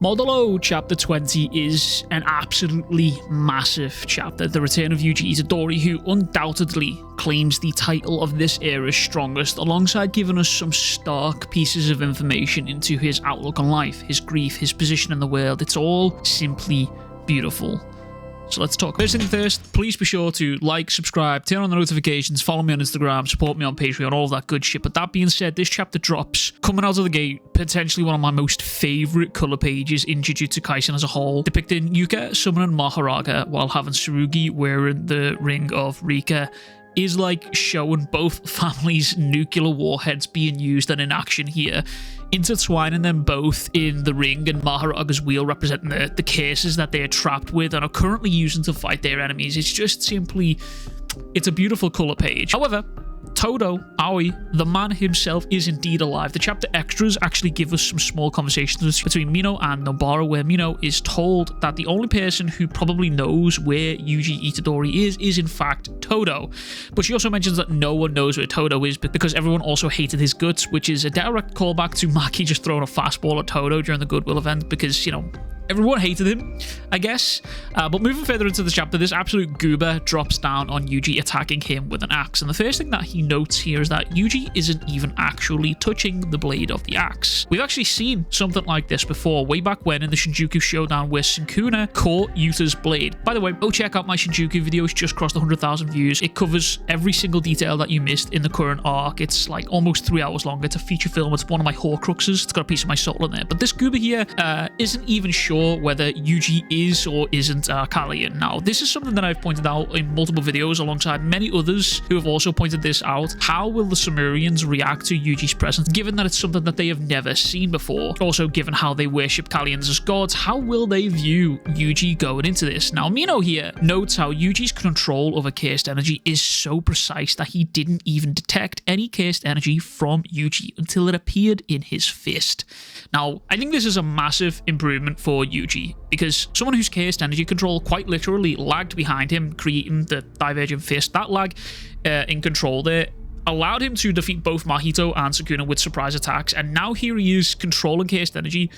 Modulo chapter 20 is an absolutely massive chapter. The return of Yuji Itadori, who undoubtedly claims the title of this era's strongest, alongside giving us some stark pieces of information into his outlook on life, his grief, his position in the world. It's all simply beautiful. So let's talk. First thing first, please be sure to like, subscribe, turn on the notifications, follow me on Instagram, support me on Patreon, all of that good shit. But that being said, this chapter drops coming out of the gate, potentially one of my most favorite color pages in Jujutsu Kaisen as a whole, depicting Yuka summoning Maharaga while having Tsurugi wearing the ring of Rika, is like showing both families' nuclear warheads being used and in action here, intertwining them both in the ring and Maharaga's wheel representing the cases that they are trapped with and are currently using to fight their enemies. It's just simply, it's a beautiful color page. However, Todo, Aoi, the man himself, is indeed alive. The chapter extras actually give us some small conversations between Mino and Nobara, where Mino is told that the only person who probably knows where Yuji Itadori is in fact Todo. But she also mentions that no one knows where Todo is because everyone also hated his guts, which is a direct callback to Maki just throwing a fastball at Todo during the Goodwill event because, you know, everyone hated him, I guess. But moving further into the chapter, this absolute goober drops down on Yuji, attacking him with an axe. And the first thing that he notes here is that Yuji isn't even actually touching the blade of the axe. We've actually seen something like this before, way back when in the Shinjuku Showdown, where Sukuna caught Yuta's blade. By the way, go check out my Shinjuku video. It's just crossed 100,000 views. It covers every single detail that you missed in the current arc. It's like almost 3 hours long. It's a feature film. It's one of my Horcruxes. It's got a piece of my soul in there. But this goober here isn't even sure whether Yuji is or isn't Kalian. Now, this is something that I've pointed out in multiple videos alongside many others who have also pointed this out. How will the Sumerians react to Yuji's presence, given that it's something that they have never seen before? Also, given how they worship Kalians as gods, how will they view Yuji going into this? Now, Mino here notes how Yuji's control over cursed energy is so precise that he didn't even detect any cursed energy from Yuji until it appeared in his fist. Now, I think this is a massive improvement for Yuji, because someone whose cursed energy control quite literally lagged behind him, creating the divergent fist. That lag in control there allowed him to defeat both Mahito and Sukuna with surprise attacks, and now here he is controlling cursed energy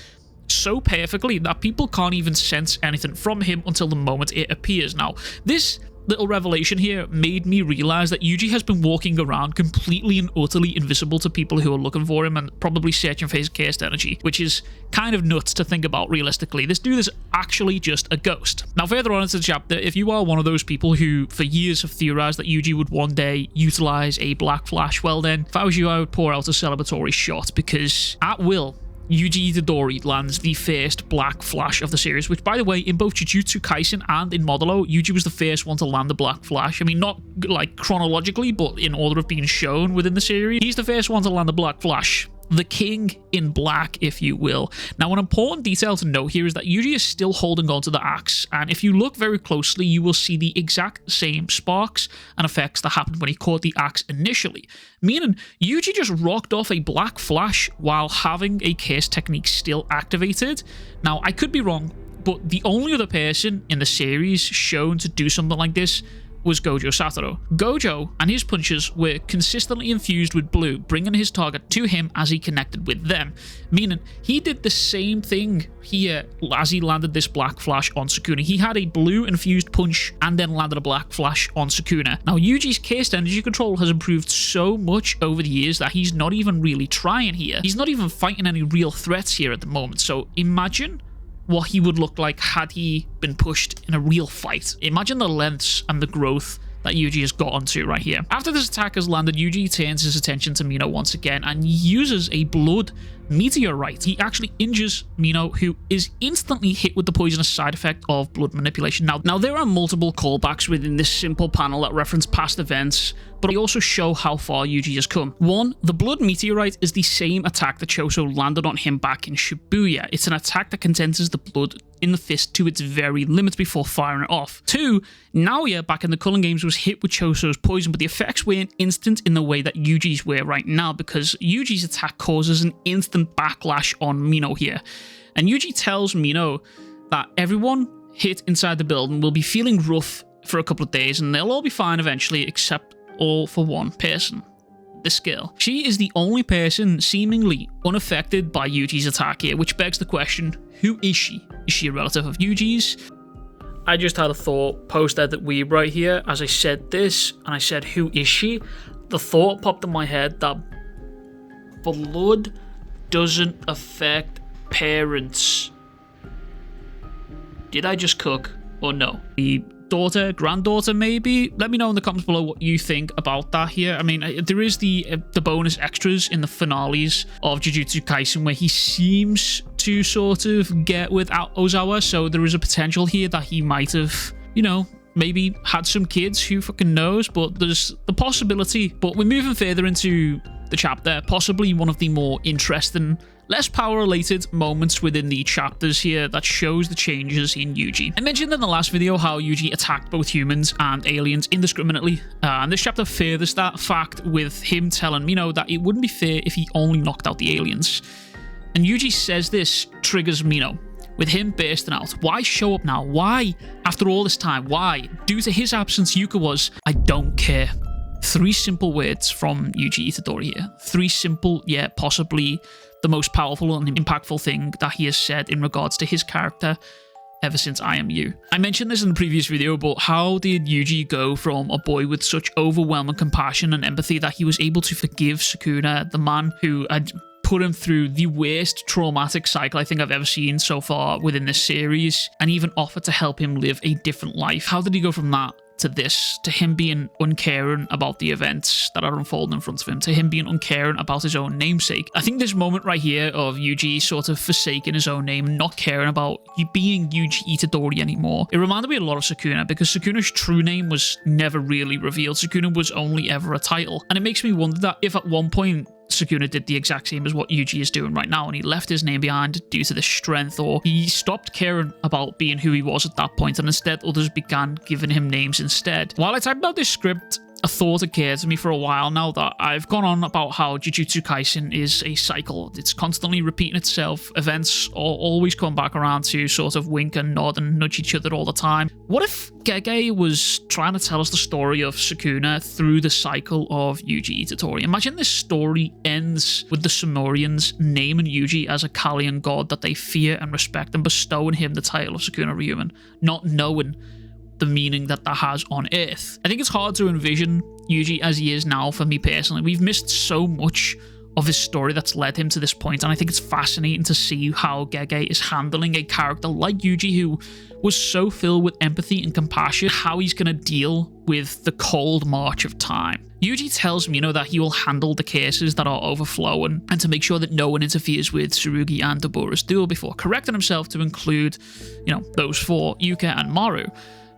so perfectly that people can't even sense anything from him until the moment it appears. Now, this little revelation here made me realize that Yuji has been walking around completely and utterly invisible to people who are looking for him and probably searching for his cursed energy, which is kind of nuts to think about realistically. This dude is actually just a ghost. Now, further on into the chapter, if you are one of those people who for years have theorized that Yuji would one day utilize a black flash, well then, if I was you, I would pour out a celebratory shot, because at will, Yuji Itadori lands the first black flash of the series, which, by the way, in both Jujutsu Kaisen and in Modulo, Yuji was the first one to land the black flash. I mean, not like chronologically, but in order of being shown within the series. He's the first one to land the black flash. The king in black, if you will. Now, an important detail to note here is that Yuji is still holding on to the axe, and if you look very closely, you will see the exact same sparks and effects that happened when he caught the axe initially, meaning Yuji just rocked off a black flash while having a curse technique still activated. Now, I could be wrong, but the only other person in the series shown to do something like this was Gojo Satoru. Gojo and his punches were consistently infused with blue, bringing his target to him as he connected with them, meaning he did the same thing here as he landed this black flash on Sukuna. He had a blue infused punch and then landed a black flash on Sukuna. Now, Yuji's cursed energy control has improved so much over the years that he's not even really trying here. He's not even fighting any real threats here at the moment, so imagine what he would look like had he been pushed in a real fight. Imagine the lengths and the growth that Yuji has got onto right here. After this attack has landed, Yuji turns his attention to Mino once again and uses a blood meteorite. He actually injures Mino, who is instantly hit with the poisonous side effect of blood manipulation. Now there are multiple callbacks within this simple panel that reference past events, but they also show how far Yuji has come. One, the blood meteorite is the same attack that Choso landed on him back in Shibuya. It's an attack that condenses the blood in the fist to its very limit before firing it off. Two, Naoya back in the Culling Games was hit with Choso's poison, but the effects weren't instant in the way that Yuji's were right now, because Yuji's attack causes an instant backlash on Mino here. And Yuji tells Mino that everyone hit inside the building will be feeling rough for a couple of days and they'll all be fine eventually, except all for one person. this girl. She is the only person seemingly unaffected by Yuji's attack here, which begs the question, who is she? Is she a relative of Yuji's? I just had a thought post-edit Weeb right here as I said this, and I said, who is she? The thought popped in my head that blood doesn't affect parents. Did I just cook or no? The daughter, granddaughter maybe? Let me know in the comments below what you think about that here. I mean, there is the bonus extras in the finales of Jujutsu Kaisen where he seems to sort of get with Ozawa, so there is a potential here that he might have, you know, maybe had some kids, who fucking knows, but there's the possibility. But we're moving further into the chapter, possibly one of the more interesting, less power-related moments within the chapters here that shows the changes in Yuji. I mentioned in the last video how Yuji attacked both humans and aliens indiscriminately, and this chapter furthers that fact with him telling Mino that it wouldn't be fair if he only knocked out the aliens. And Yuji says this triggers Mino, with him bursting out. Why show up now? Why? After all this time, why? Due to his absence, Yuka was, I don't care. 3 simple words from Yuji Itadori here. 3 simple, yet possibly the most powerful and impactful thing that he has said in regards to his character ever since I Am You. I mentioned this in the previous video, but how did Yuji go from a boy with such overwhelming compassion and empathy that he was able to forgive Sukuna, the man who had put him through the worst traumatic cycle I think I've ever seen so far within this series, and even offered to help him live a different life? How did he go from that to this, to him being uncaring about the events that are unfolding in front of him, to him being uncaring about his own namesake? I think this moment right here of Yuji sort of forsaking his own name and not caring about being Yuji Itadori anymore, it reminded me a lot of Sukuna, because Sukuna's true name was never really revealed. Sukuna was only ever a title, and it makes me wonder that if at one point Sukuna did the exact same as what Yuji is doing right now, and he left his name behind due to the strength, or he stopped caring about being who he was at that point, and instead others began giving him names instead. While I typed out this script, a thought occurred to me for a while now that I've gone on about how Jujutsu Kaisen is a cycle. It's constantly repeating itself. Events always come back around to sort of wink and nod and nudge each other all the time. What if Gege was trying to tell us the story of Sukuna through the cycle of Yuji Itadori? Imagine this story ends with the Sumerians naming Yuji as a Kalian god that they fear and respect, and bestowing him the title of Sukuna Ryuman, not knowing the meaning that has on Earth. I think it's hard to envision Yuji as he is now for me personally. We've missed so much of his story that's led him to this point, and I think it's fascinating to see how Gege is handling a character like Yuji, who was so filled with empathy and compassion, how he's going to deal with the cold march of time. Yuji tells Mino that he will handle the cases that are overflowing, and to make sure that no one interferes with Tsurugi and Dobora's duel, before correcting himself to include, you know, those 4, Yuka and Maru.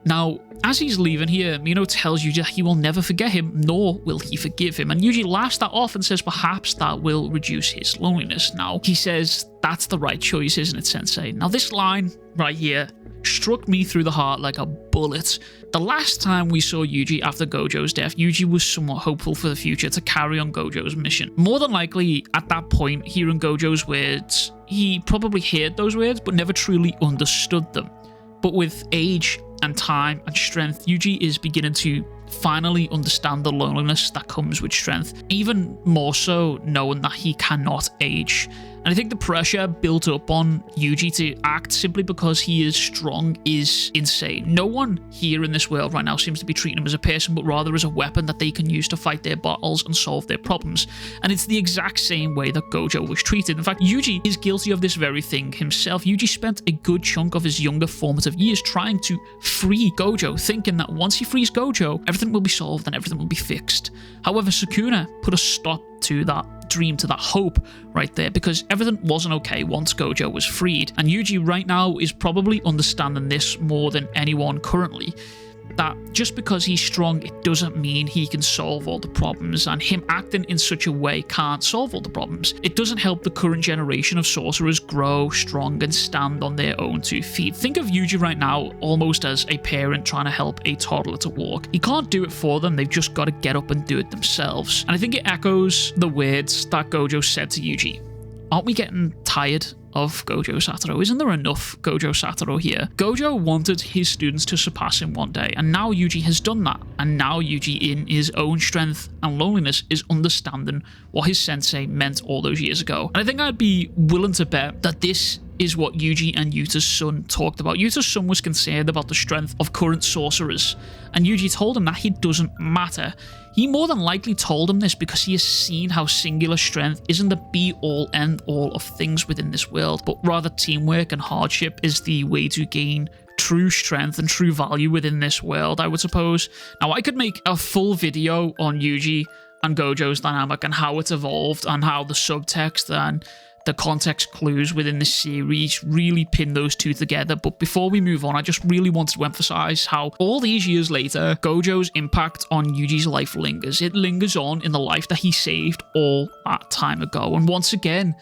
Now, as he's leaving here, Mino tells Yuji that he will never forget him, nor will he forgive him. And Yuji laughs that off and says perhaps that will reduce his loneliness. Now, he says, that's the right choice, isn't it, Sensei? Now, this line right here struck me through the heart like a bullet. The last time we saw Yuji after Gojo's death, Yuji was somewhat hopeful for the future to carry on Gojo's mission. More than likely, at that point, hearing Gojo's words, he probably heard those words, but never truly understood them. But with age and time and strength, Yuji is beginning to finally understand the loneliness that comes with strength, even more so knowing that he cannot age. And I think the pressure built up on Yuji to act simply because he is strong is insane. No one here in this world right now seems to be treating him as a person, but rather as a weapon that they can use to fight their battles and solve their problems. And it's the exact same way that Gojo was treated. In fact, Yuji is guilty of this very thing himself. Yuji spent a good chunk of his younger formative years trying to free Gojo, thinking that once he frees Gojo, everything will be solved and everything will be fixed. However, Sukuna put a stop to that dream, to that hope right there, because everything wasn't okay once Gojo was freed. And Yuji right now is probably understanding this more than anyone currently, that just because he's strong, it doesn't mean he can solve all the problems, and him acting in such a way can't solve all the problems. It doesn't help the current generation of sorcerers grow strong and stand on their own 2 feet. Think of Yuji right now almost as a parent trying to help a toddler to walk. He can't do it for them, they've just got to get up and do it themselves. And I think it echoes the words that Gojo said to Yuji. Aren't we getting tired of Gojo Satoru? Isn't there enough Gojo Satoru here? Gojo wanted his students to surpass him one day, and now Yuji has done that. And now Yuji, in his own strength and loneliness, is understanding what his sensei meant all those years ago. And I think I'd be willing to bet that this is what Yuji and Yuta's son talked about. Yuta's son was concerned about the strength of current sorcerers, and Yuji told him that it doesn't matter. He more than likely told him this because he has seen how singular strength isn't the be-all, end-all of things within this world, but rather teamwork and hardship is the way to gain true strength and true value within this world, I would suppose. Now, I could make a full video on Yuji and Gojo's dynamic and how it's evolved and how the subtext and the context clues within this series really pin those two together. But before we move on, I just really wanted to emphasize how all these years later, Gojo's impact on Yuji's life lingers. It lingers on in the life that he saved all that time ago. And once again,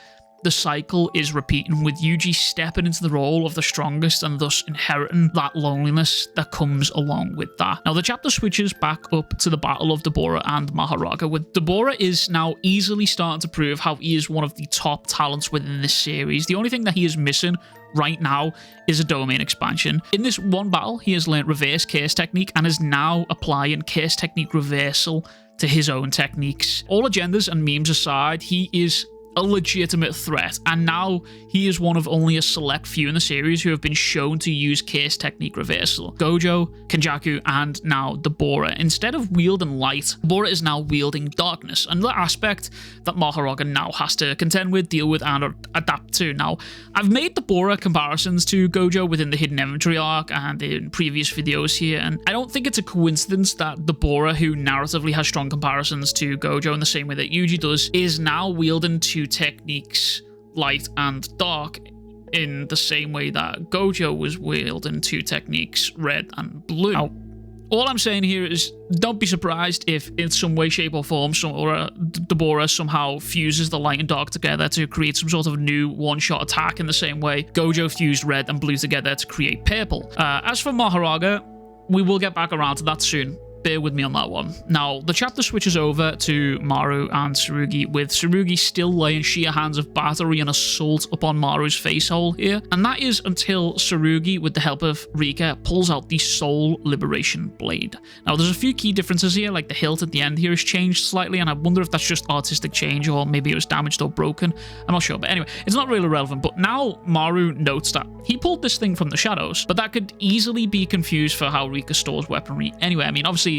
the cycle is repeating, with Yuji stepping into the role of the strongest and thus inheriting that loneliness that comes along with that. Now, the chapter switches back up to the battle of Dora and Mahoraga, with Dora is now easily starting to prove how he is one of the top talents within this series. The only thing that he is missing right now is a domain expansion. In this one battle, he has learned reverse curse technique and is now applying curse technique reversal to his own techniques. All agendas and memes aside, he is a legitimate threat, and now he is one of only a select few in the series who have been shown to use curse technique reversal. Gojo, Kenjaku, and now Dora. Instead of wielding light, Dora is now wielding darkness, another aspect that Mahoraga now has to contend with, deal with, and adapt to. Now, I've made Dora comparisons to Gojo within the Hidden Inventory arc and in previous videos here, and I don't think it's a coincidence that Dora, who narratively has strong comparisons to Gojo in the same way that Yuji does, is now wielding two techniques, light and dark, in the same way that Gojo was wielding two techniques, red and blue. Now, all I'm saying here is don't be surprised if in some way, shape or form Dora somehow fuses the light and dark together to create some sort of new one-shot attack in the same way Gojo fused red and blue together to create purple. As for Mahoraga, we will get back around to that soon. Bear with me on that one. Now, the chapter switches over to Maru and Tsurugi, with Tsurugi still laying sheer hands of battery and assault upon Maru's face hole here, and that is until Tsurugi, with the help of Rika, pulls out the Soul Liberation Blade. Now, there's a few key differences here, like the hilt at the end here has changed slightly, and I wonder if that's just artistic change or maybe it was damaged or broken. I'm not sure, but anyway, it's not really relevant. But now Maru notes that he pulled this thing from the shadows, but that could easily be confused for how Rika stores weaponry anyway. I mean, obviously,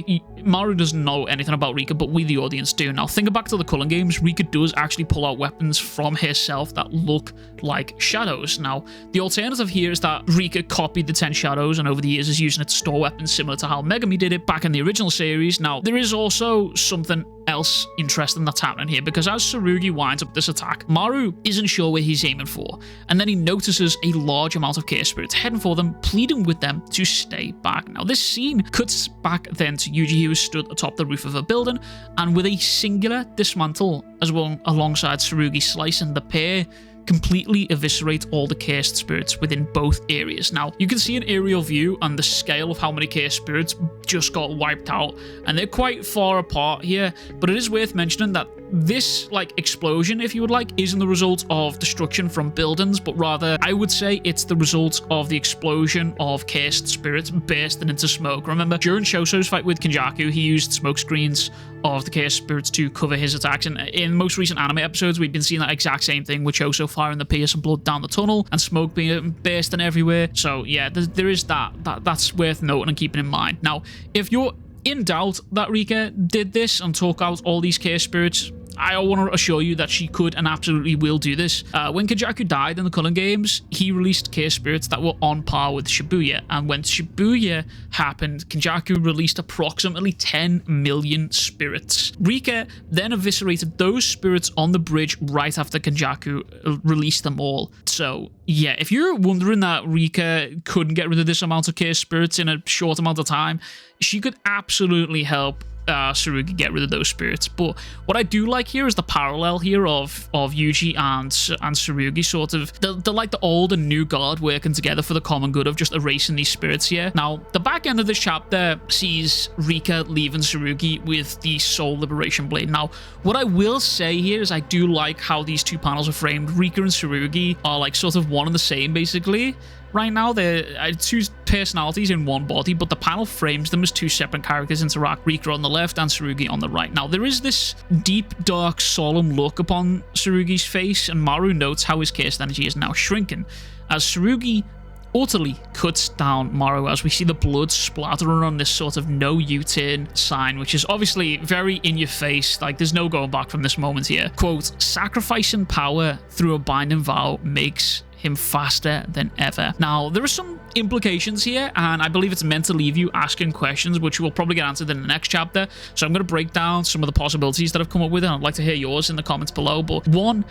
Maru doesn't know anything about Rika, but we, the audience, do. Now, think back to the Culling games. Rika does actually pull out weapons from herself that look like shadows. Now, the alternative here is that Rika copied the 10 shadows and over the years is using it to store weapons, similar to how Megami did it back in the original series. Now, there is also something else interesting that's happening here, because as Tsurugi winds up this attack, Maru isn't sure where he's aiming for, and then he notices a large amount of Chaos Spirits heading for them, pleading with them to stay back. Now, this scene cuts back then to Yuji, who is stood atop the roof of a building, and with a singular dismantle as well alongside Tsurugi slicing, the pair completely eviscerate all the cursed spirits within both areas. Now, you can see an aerial view and the scale of how many cursed spirits just got wiped out, and they're quite far apart here, but it is worth mentioning that this, explosion, if you would like, isn't the result of destruction from buildings, but rather, I would say it's the result of the explosion of cursed spirits bursting into smoke. Remember, during Shoso's fight with Kenjaku, he used smoke screens of the cursed spirits to cover his attacks, and in most recent anime episodes, we've been seeing that exact same thing with Shoso firing the piercing blood down the tunnel and smoke being bursting everywhere. So yeah, there is that's worth noting and keeping in mind. Now, if you're in doubt that Rika did this and took out all these cursed spirits, I want to assure you that she could and absolutely will do this. When Kenjaku died in the Culling games, he released Chaos Spirits that were on par with Shibuya, and when Shibuya happened, Kenjaku released approximately 10 million spirits. Rika then eviscerated those spirits on the bridge right after Kenjaku released them all. So yeah, if you're wondering that Rika couldn't get rid of this amount of Chaos Spirits in a short amount of time, she could absolutely help Tsurugi get rid of those spirits. But what I do like here is the parallel here of Yuji and Tsurugi, sort of. They're like the old and new god working together for the common good of just erasing these spirits here. Now, the back end of this chapter sees Rika leaving Tsurugi with the Soul Liberation Blade. Now, what I will say here is I do like how these two panels are framed. Rika and Tsurugi are like sort of one and the same, basically. Right now, they're two personalities in one body, but the panel frames them as two separate characters interact. Rika on the left and Tsurugi on the right. Now, there is this deep, dark, solemn look upon Tsurugi's face, and Maru notes how his cursed energy is now shrinking. As Tsurugi utterly cuts down Maru, as we see the blood splattering on this sort of no U-turn sign, which is obviously very in your face. Like, there's no going back from this moment here. Quote, sacrificing power through a binding vow makes him faster than ever. Now, there are some implications here, and I believe it's meant to leave you asking questions, which will probably get answered in the next chapter. So I'm going to break down some of the possibilities that I've come up with, and I'd like to hear yours in the comments below. But one,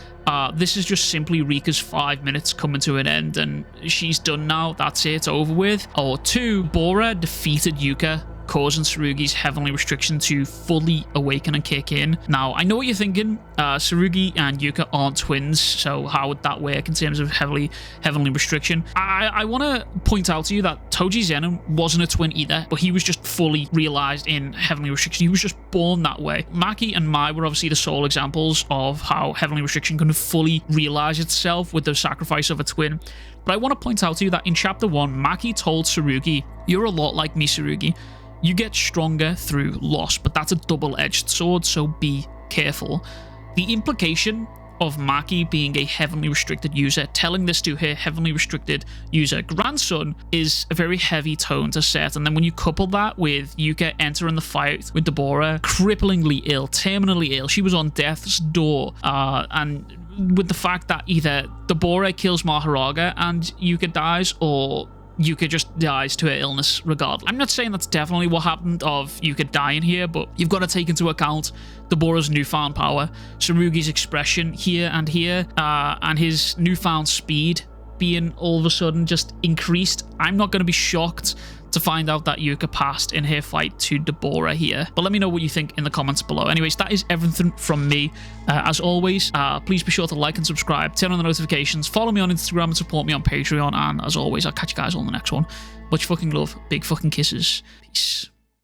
this is just simply Rika's 5 minutes coming to an end, and she's done now. That's it, it's over with. Or two, Dora defeated Yuka, causing Tsurugi's heavenly restriction to fully awaken and kick in. Now, I know what you're thinking. Tsurugi and Yuka aren't twins, so how would that work in terms of heavenly restriction? I want to point out to you that Toji Zenon wasn't a twin either, but he was just fully realized in heavenly restriction. He was just born that way. Maki and Mai were obviously the sole examples of how heavenly restriction can fully realize itself with the sacrifice of a twin. But I want to point out to you that in chapter 1, Maki told Tsurugi, "You're a lot like me, Tsurugi. You get stronger through loss, but that's a double-edged sword, so be careful." The implication of Maki being a heavenly restricted user, telling this to her heavenly restricted user grandson, is a very heavy tone to set. And then when you couple that with Yuka entering the fight with Dora, cripplingly ill, terminally ill, she was on death's door, and with the fact that either Dora kills Maharaga and Yuka dies, or Yuka just dies to her illness regardless. I'm not saying that's definitely what happened of Yuka dying here, but you've got to take into account Deborah's newfound power, Tsurugi's expression here, and his newfound speed being all of a sudden just increased. I'm not going to be shocked to find out that Yuka passed in her fight to Dora here. But let me know what you think in the comments below. Anyways, that is everything from me. As always, please be sure to like and subscribe, turn on the notifications, follow me on Instagram, and support me on Patreon. And as always, I'll catch you guys on the next one. Much fucking love, big fucking kisses. Peace.